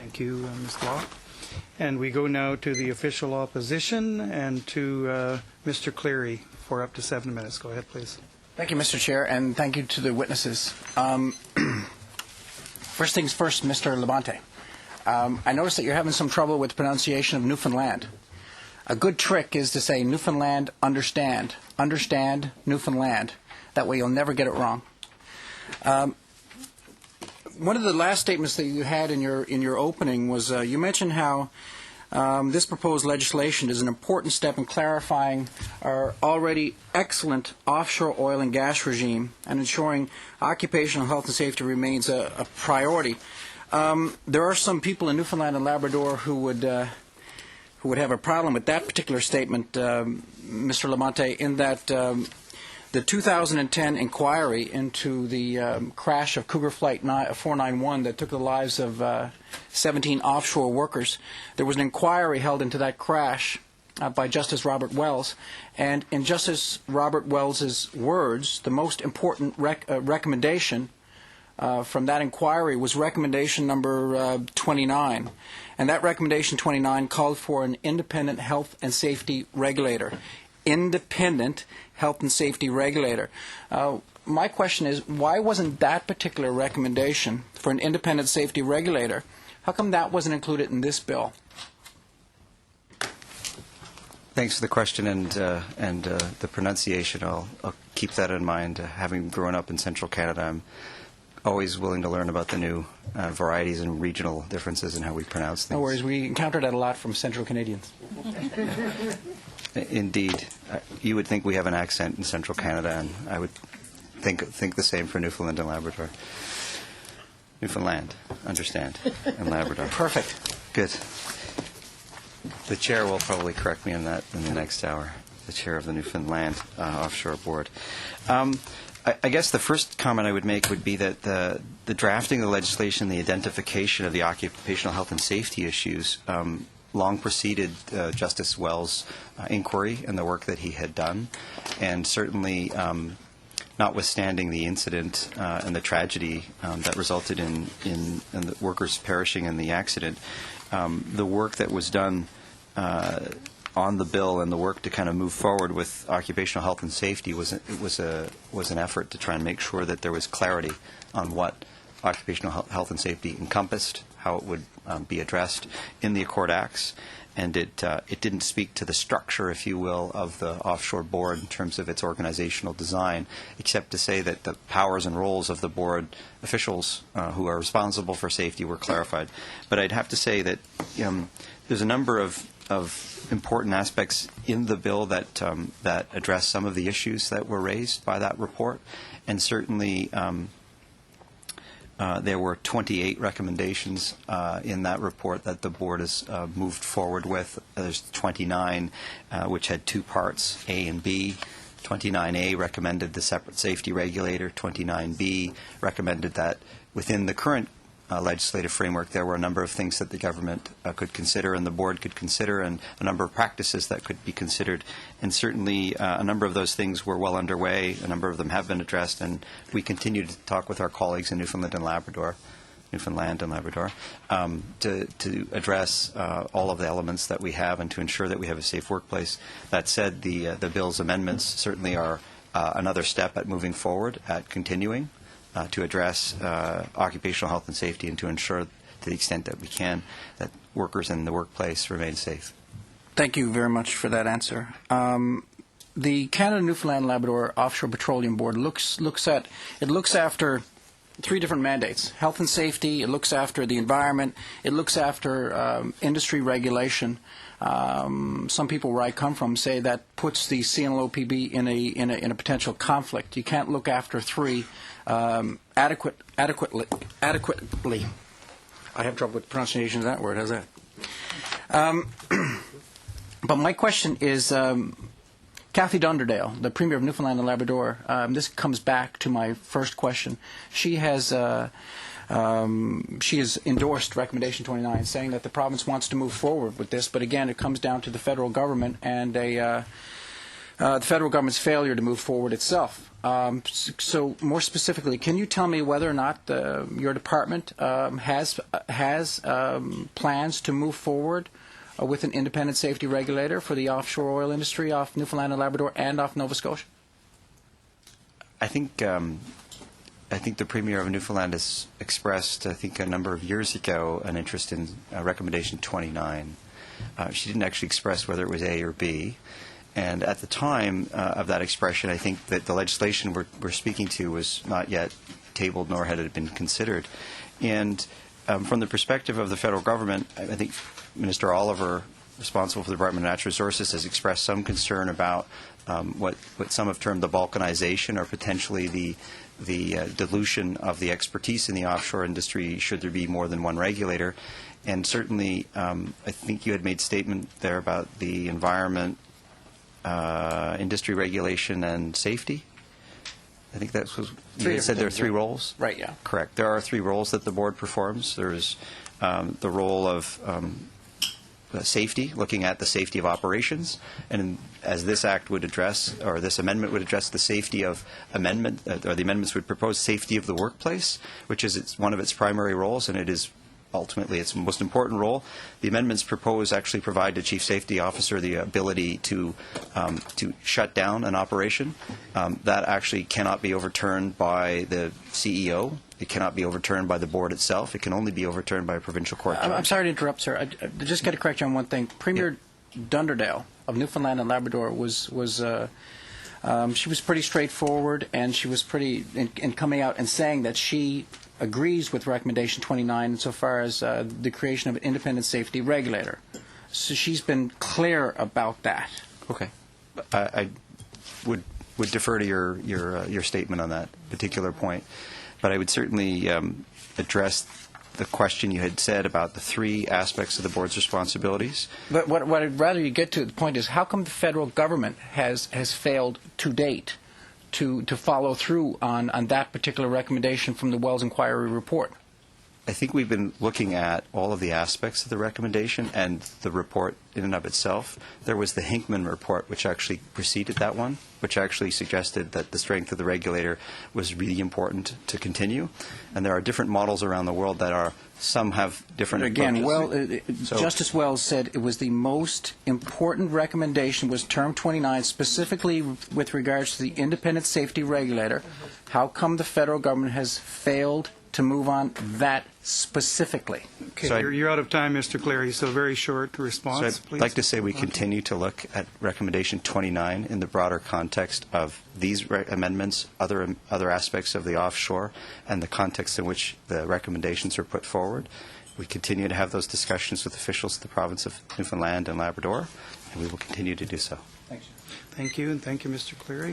Thank you, Ms. Law. And we go now to the official opposition and to Mr. Cleary for up to 7 minutes. Go ahead, please. Thank you, Mr. Chair, and thank you to the witnesses. First things first, Mr. Labonte. I noticed that you're having some trouble with the pronunciation of Newfoundland. A good trick is to say Newfoundland, understand, understand, Newfoundland. That way you'll never get it wrong. One of the last statements that you had in your opening was you mentioned how this proposed legislation is an important step in clarifying our already excellent offshore oil and gas regime and ensuring occupational health and safety remains a priority. There are some people in Newfoundland and Labrador who would have a problem with that particular statement, Mr. Labonte, in that the 2010 inquiry into the crash of Cougar Flight 491 that took the lives of 17 offshore workers, there was an inquiry held into that crash by Justice Robert Wells. And in Justice Robert Wells's words, the most important recommendation from that inquiry was recommendation number 29. And that recommendation 29 called for an independent health and safety regulator. Independent health and safety regulator. My question is, why wasn't that particular recommendation for an independent safety regulator, how come that wasn't included in this bill? Thanks for the question and the pronunciation. I'll keep that in mind. Having grown up in Central Canada, I'm always willing to learn about the new varieties and regional differences in how we pronounce things. No worries. We encounter that a lot from Central Canadians. Indeed. You would think we have an accent in Central Canada, and I would think the same for Newfoundland and Labrador. Newfoundland, understand, and Labrador. Perfect. Good. The chair will probably correct me on that in the next hour, the chair of the Newfoundland Offshore Board. I guess the first comment I would make would be that the drafting of the legislation, the identification of the occupational health and safety issues long preceded Justice Wells' inquiry and the work that he had done. And certainly, notwithstanding the incident and the tragedy that resulted in the workers perishing in the accident, the work that was done on the bill and the work to kind of move forward with occupational health and safety was an effort to try and make sure that there was clarity on what occupational health and safety encompassed, how it would be addressed in the Accord Acts, and it didn't speak to the structure, if you will, of the offshore board in terms of its organizational design, except to say that the powers and roles of the board officials who are responsible for safety were clarified. But I'd have to say that there's a number of important aspects in the bill that address some of the issues that were raised by that report, and certainly there were 28 recommendations in that report that the board has moved forward with. There's 29, which had two parts, A and B. 29A recommended the separate safety regulator. 29B recommended that within the current legislative framework, there were a number of things that the government could consider and the board could consider, and a number of practices that could be considered. And certainly a number of those things were well underway. A number of them have been addressed, and we continue to talk with our colleagues in Newfoundland and Labrador to address all of the elements that we have and to ensure that we have a safe workplace. That said, the bill's amendments certainly are another step at moving forward, at continuing to address occupational health and safety and to ensure, to the extent that we can, that workers in the workplace remain safe. Thank you very much for that answer. The Canada Newfoundland Labrador Offshore Petroleum Board looks after three different mandates: health and safety, it looks after the environment, it looks after industry regulation. Some people where I come from say that puts the CNLOPB in a potential conflict. You can't look after three adequately. I have trouble with the pronunciation of that word. How's that? But my question is, Kathy Dunderdale, the Premier of Newfoundland and Labrador, this comes back to my first question. She has endorsed Recommendation 29, saying that the province wants to move forward with this, but again, it comes down to the federal government and a the federal government's failure to move forward itself. So more specifically, can you tell me whether or not your department has plans to move forward with an independent safety regulator for the offshore oil industry off Newfoundland and Labrador and off Nova Scotia? I think the Premier of Newfoundland has expressed, I think a number of years ago, an interest in Recommendation 29. She didn't actually express whether it was A or B. And at the time of that expression, I think that the legislation we're speaking to was not yet tabled, nor had it been considered. And from the perspective of the federal government, I think Minister Oliver, responsible for the Department of Natural Resources, has expressed some concern about what some have termed the balkanization, or potentially the dilution of the expertise in the offshore industry should there be more than one regulator. And certainly, I think you had made statement there about the environment, industry regulation, and safety. I think that was, you had said there are three roles? Right, yeah. Correct. There are three roles that the board performs. There's the role of safety, looking at the safety of operations, and as this act would address, or this amendment would address the safety of amendment, or the amendments would propose safety of the workplace, which is one of its primary roles, and it is ultimately its most important role. The amendments proposed actually provide the chief safety officer the ability to shut down an operation. That actually cannot be overturned by the CEO. It cannot be overturned by the board itself. It can only be overturned by a provincial court judge. I'm sorry to interrupt, sir. I just got to correct you on one thing. Premier Dunderdale of Newfoundland and Labrador she was pretty straightforward, and she was pretty in coming out and saying that she agrees with Recommendation 29 insofar as the creation of an independent safety regulator. So she's been clear about that. Okay. I would defer to your statement on that particular point. But I would certainly address the question you had said about the three aspects of the board's responsibilities. But what I'd rather you get to the point is, how come the federal government has failed to date to follow through on that particular recommendation from the Wells Inquiry report? I think we've been looking at all of the aspects of the recommendation and the report in and of itself. There was the Hinkman report, which actually preceded that one, which actually suggested that the strength of the regulator was really important to continue. And there are different models around the world that are, some have different Again, approaches. Justice Wells said it was the most important recommendation was term 29, specifically with regards to the independent safety regulator. How come the federal government has failed to move on that specifically? Okay, So you're out of time, Mr. Cleary, so very short response, So I'd please. like to say we continue to look at Recommendation 29 in the broader context of these amendments, other aspects of the offshore, and the context in which the recommendations are put forward. We continue to have those discussions with officials of the province of Newfoundland and Labrador, and we will continue to do so. Thanks. Thank you, and thank you, Mr. Cleary.